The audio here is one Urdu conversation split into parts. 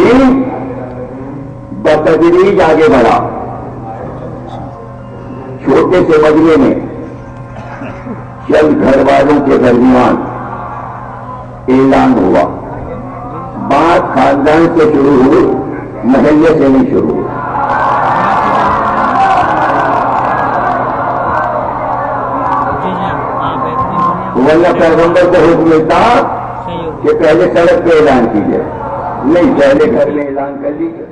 دین بتدریج آگے بڑھا. چھوٹے سے مجمے میں چند گھر والوں کے درمیان اعلان ہوا. بات خاندان سے شروع ہوئی, محلے سے نہیں شروع ہوئی. ورنہ پیغمبر کو حکم ملتا کہ پہلے سڑک پہ اعلان کیجیے, نہیں پہلے گھر میں اعلان کر لیجیے.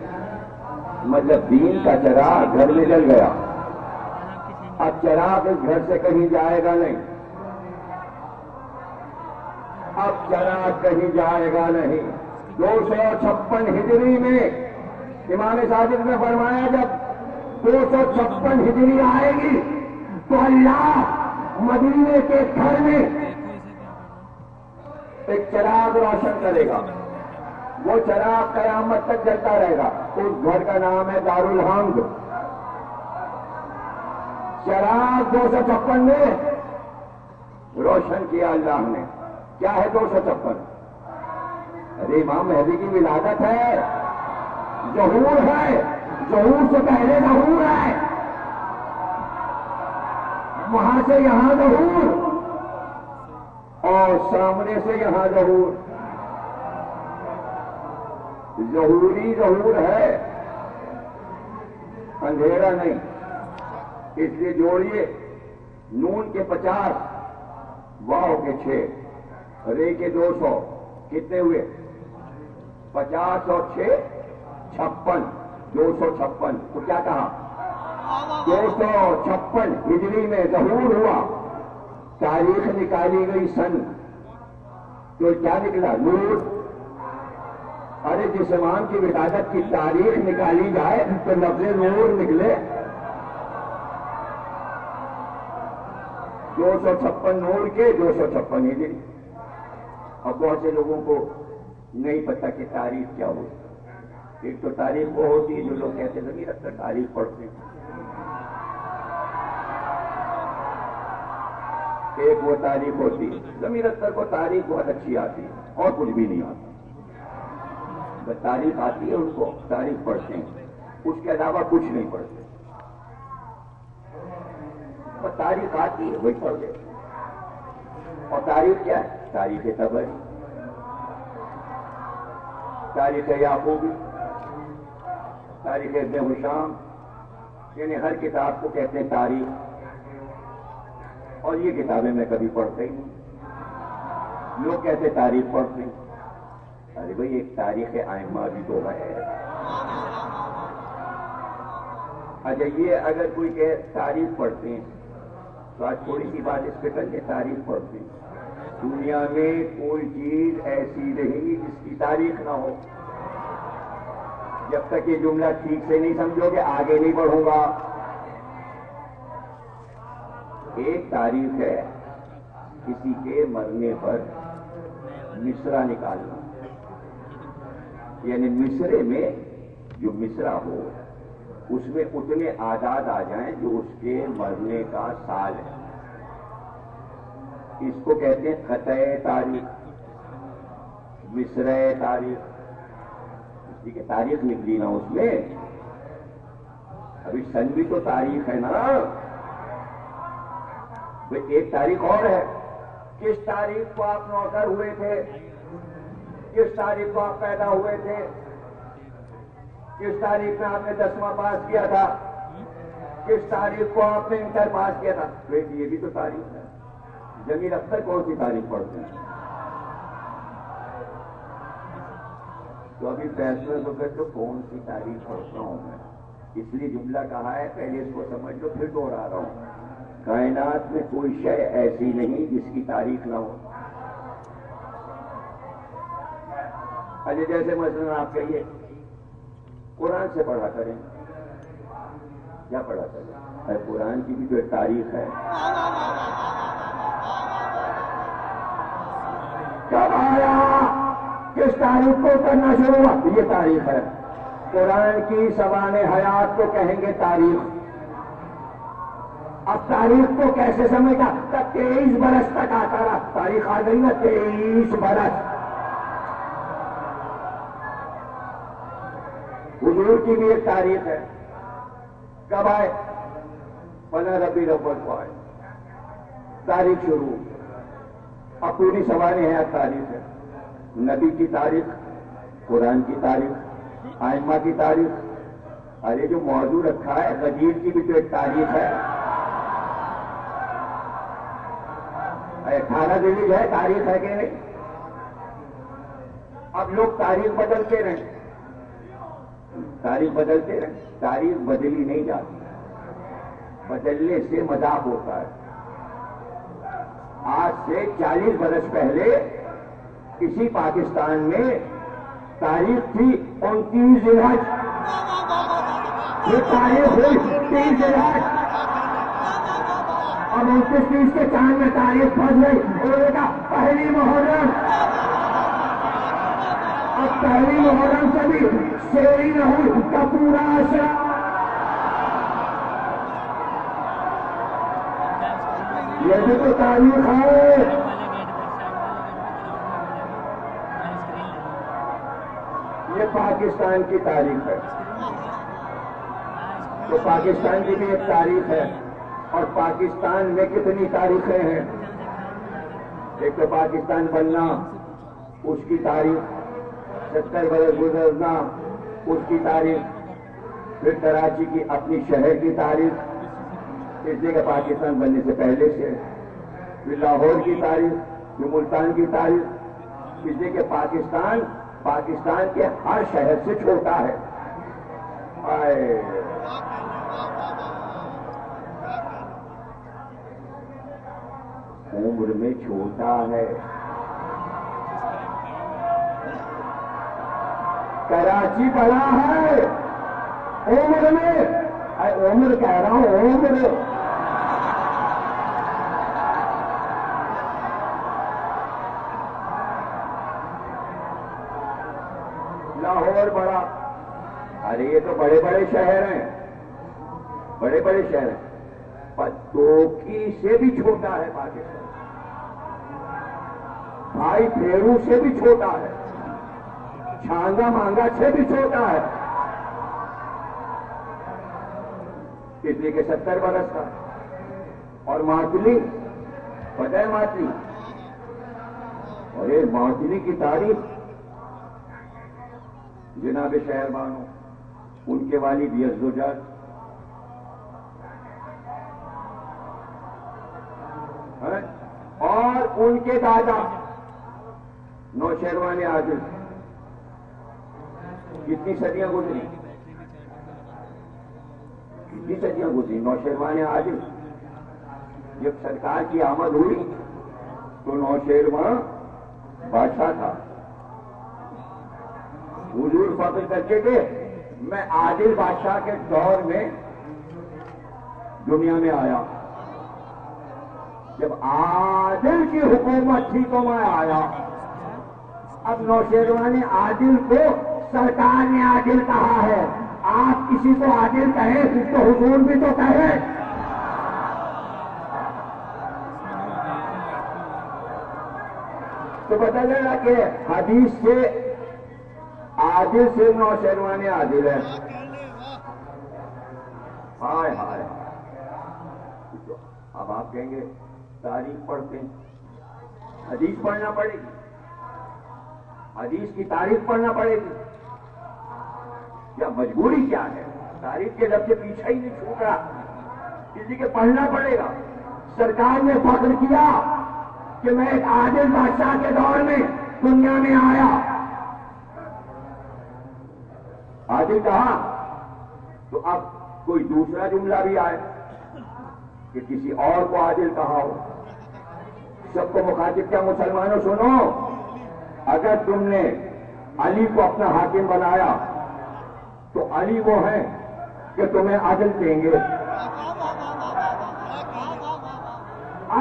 مطلب دین کا چراغ گھر میں جل گیا. اب چراغ اس گھر سے کہیں جائے گا نہیں, اب چراغ کہیں جائے گا نہیں. 256 ہجری میں امام صادق نے فرمایا جب 256 ہجری آئے گی تو اللہ مدینے کے گھر میں ایک چراغ روشن کرے گا. وہ چراغ قیامت تک جلتا رہے گا. اس گھر کا نام ہے دارالحمد. چراغ 256 میں روشن کیا اللہ نے. کیا ہے 256؟ ارے امام مہدی کی ولادت ہے, ظہور ہے, ظہور سے پہلے ظہور ہے, وہاں سے یہاں ظہور اور سامنے سے یہاں ظہور. ظہوری ظہور ہے, اندھیرا نہیں. اس لیے جوڑیے نون کے 50, واو کے 6, رے کے 200, کتنے ہوئے؟ 50 اور 6 56, 256. تو کیا کہا؟ 256 ہجری میں ظہور ہوا. تاریخ نکالی گئی سن, تو کیا نکلا؟ نور. ارے جس امام کی ولادت کی تاریخ نکالی جائے تو لفظ نور نکلے. 256 نور کے 256 ہجری. اب بہت سے لوگوں کو نہیں پتا کہ تاریخ کیا ہوتی. ایک تو تاریخ وہ ہوتی ہے جو لوگ کہتے ہیں ضمیر اکثر تاریخ پڑھتے ہیں. ایک وہ تاریخ ہوتی ہے, ضمیر اکثر کو تاریخ بہت اچھی آتی ہے اور کچھ بھی نہیں آتا. بس تاریخ آتی ہے, ان کو تاریخ پڑھتے ہیں, اس کے علاوہ کچھ نہیں پڑھتے. بس تاریخ آتی ہے وہی پڑھ لیتے. اور تاریخ کیا ہے؟ تاریخ طبری, تاریخ یعقوبی, تاریخ ابن ہشام, یعنی ہر کتاب کو کہتے ہیں تاریخ. اور یہ کتابیں میں کبھی پڑھتا ہی نہیں. لوگ کہتے تاریخ پڑھتے ہیں. ارے بھائی ایک تاریخ ائمہ بھی تو ہے. اچھا یہ اگر کوئی کہ تاریخ پڑھتے ہیں تو آج تھوڑی سی بات اس پہ کر کے تاریخ پڑھتے ہیں. دنیا میں کوئی چیز ایسی نہیں جس کی تاریخ نہ ہو. جب تک یہ جملہ ٹھیک سے نہیں سمجھو گے آگے نہیں بڑھوں گا. ایک تاریخ ہے کسی کے مرنے پر مصرع نکالنا, یعنی مصرے میں جو مصرع ہو اس میں اتنے اعداد آ جائیں جو اس کے مرنے کا سال ہے. اس کو کہتے ہیں خطۂ تاریخ, مصرع تاریخ. اسی کی تاریخ نکلی نا اس میں. ابھی سن بھی تو تاریخ ہے نا. ایک تاریخ اور ہے, کس تاریخ کو آپ نوکر ہوئے تھے, کس تاریخ کو آپ پیدا ہوئے تھے, کس تاریخ میں آپ نے 10واں پاس کیا تھا, کس تاریخ کو آپ نے انٹر پاس کیا تھا. یہ بھی تو تاریخ ہے. ضمیر اکثر کون سی تاریخ پڑھتے ہیں؟ تو ابھی فیصلہ تو کر تو کون سی تاریخ پڑھتا ہوں میں. اس لیے جملہ کہا ہے, پہلے اس کو سمجھ لو پھر دوہرا رہا ہوں. کائنات میں کوئی شے ایسی نہیں جس کی تاریخ نہ ہو. اچھا جیسے مثلا آپ کہیے قرآن سے پڑھا کریں, کیا پڑھا کریں؟ ارے قرآن کی بھی تو ایک تاریخ ہے. کب آیا, کس تاریخ کو کرنا شروع ہوا, یہ تاریخ ہے. قرآن کی سوانح حیات کو کہیں گے تاریخ. اب تاریخ کو کیسے سمجھا؟ 23 برس تک آتا رہا. تاریخ آ گئی نا 23 برس. حضور کی بھی ایک تاریخ ہے. کب آئے؟ 15 ربیع الاول کو آئے. تاریخ شروع. اب پوری سواری ہے تاریخ ہے. نبی کی تاریخ، قرآن کی تاریخ، ائمہ کی تاریخ. ارے جو موضوع رکھا ہے غدیر کی بھی تو ایک تاریخ ہے. 18 ذیل ہے، تاریخ ہے کہ نہیں؟ اب لوگ تاریخ بدلتے رہیں، تاریخ بدلتے رہیں. تاریخ بدلی نہیں جاتی، بدلنے سے مذاق ہوتا ہے. آج سے 40 برس پہلے کسی پاکستان میں تاریخ تھی 29 ذی الحج. یہ تاریخ ہوئی 30 ذی الحج. اب 29-30 کے چاند میں تاریخ پھنس گئی. انہوں نے کہا پہلی محرم. اب پہلی محرم سے بھی شیری نہ ہوئی کا پورا عشرہ. یہ بھی تو تاریخ ہے. یہ پاکستان کی تاریخ ہے. تو پاکستان کی بھی ایک تاریخ ہے. اور پاکستان میں کتنی تاریخیں ہیں؟ ایک تو پاکستان بننا، اس کی تاریخ. 70 برس گزرنا، اس کی تاریخ. پھر کراچی کی اپنی شہر کی تاریخ، اس لیے کہ پاکستان بننے سے پہلے سے. پھر لاہور کی تاریخ، پھر ملتان کی تاریخ، اس لیے کہ پاکستان کے ہر شہر سے چھوٹا ہے. عمر میں چھوٹا ہے. کراچی بڑا ہے عمر میں. عمر کہہ رہا ہوں، عمر. لاہور بڑا. ارے یہ تو بڑے بڑے شہر ہیں، بڑے بڑے شہر ہیں. پر توکی سے بھی چھوٹا ہے پاکستان. بھائی پھیرو سے بھی چھوٹا ہے. چھانگا مانگا سے بھی چھوٹا ہے. اس لیے کہ 70 برس کا. اور ماتلی، پتہ ہے ماتلی؟ اور یہ ماتلی کی تاریخ جناب شہر بانو، ان کے والد یزدجاج، اور ان کے دادا نوشیروان عادل. کتنی صدیاں گزری، کتنی صدیاں گزری. نوشیروان عادل جب سرکار کی آمد ہوئی تو نوشیروان بادشاہ تھا. حضور فخر کرتے تھے میں عادل بادشاہ کے دور میں دنیا میں آیا. جب عادل کی حکومت تھی تو میں آیا. اب نوشیروان عادل کو سرکار نے عادل کہا ہے. آپ کسی کو عادل کہیں تو حضور بھی تو کہیں. تو پتہ چلا کہ حدیث سے عادل سے نوشیروان عادل ہے. ہائے ہائے. اب آپ کہیں گے تاریخ پڑھتے ہیں، حدیث پڑھنا پڑے گی، حدیث کی تاریخ پڑھنا پڑے گی. یا مجبوری کیا ہے؟ تاریخ کے لفظ سے پیچھا ہی نہیں چھوٹ رہا، کسی کے پڑھنا پڑے گا. سرکار نے فخر کیا کہ میں ایک عادل بادشاہ کے دور میں دنیا میں آیا. عادل کہا تو اب کوئی دوسرا جملہ بھی آئے کہ کسی اور کو عادل کہا ہو. سب کو مخاطب کیا؟ مسلمانوں سنو، اگر تم نے علی کو اپنا حاکم بنایا تو علی وہ ہیں کہ تمہیں عدل دیں گے.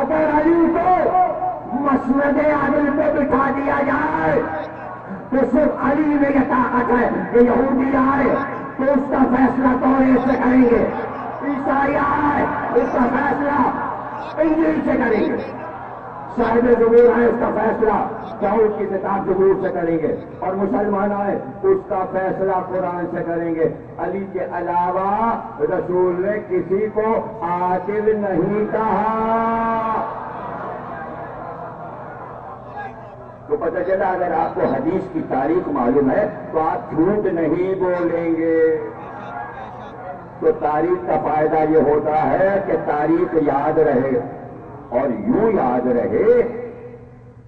اگر علی کو مسند عدل پہ بٹھا دیا جائے تو صرف علی میں یہ طاقت ہے کہ یہودی آئے تو اس کا فیصلہ توریت سے کریں گے، عیسائی آئے اس کا فیصلہ انجیل سے کریں گے. صاحب ظہور ہے اس کا فیصلہ داؤد کی کتاب ظہور سے کریں گے، اور مسلمان آئے اس کا فیصلہ قرآن سے کریں گے۔ علی کے علاوہ رسول نے کسی کو عادل نہیں کہا۔ تو پتہ چلا اگر آپ کو حدیث کی تاریخ معلوم ہے تو آپ جھوٹ نہیں بولیں گے۔ تو تاریخ کا فائدہ یہ ہوتا ہے کہ تاریخ یاد رہے، اور یوں یاد رہے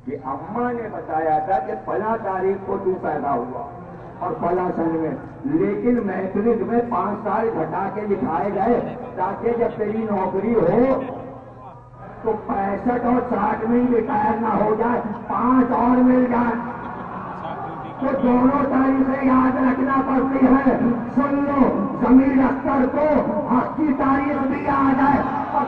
کہ اماں نے بتایا تھا کہ فلاں تاریخ کو تو پیدا ہوا اور فلاں سن میں، لیکن میٹرک میں 5 سال گھٹا کے لکھائے گئے تاکہ جب تیری نوکری ہو تو 65 اور 60 میں ہی ریٹائر نہ ہو جائے، 5 اور مل جائے۔ تو دونوں تاریخیں یاد رکھنا پڑتی ہے۔ سن لو، ضمیر اختر کو حق کی تاریخ بھی یاد ہے اور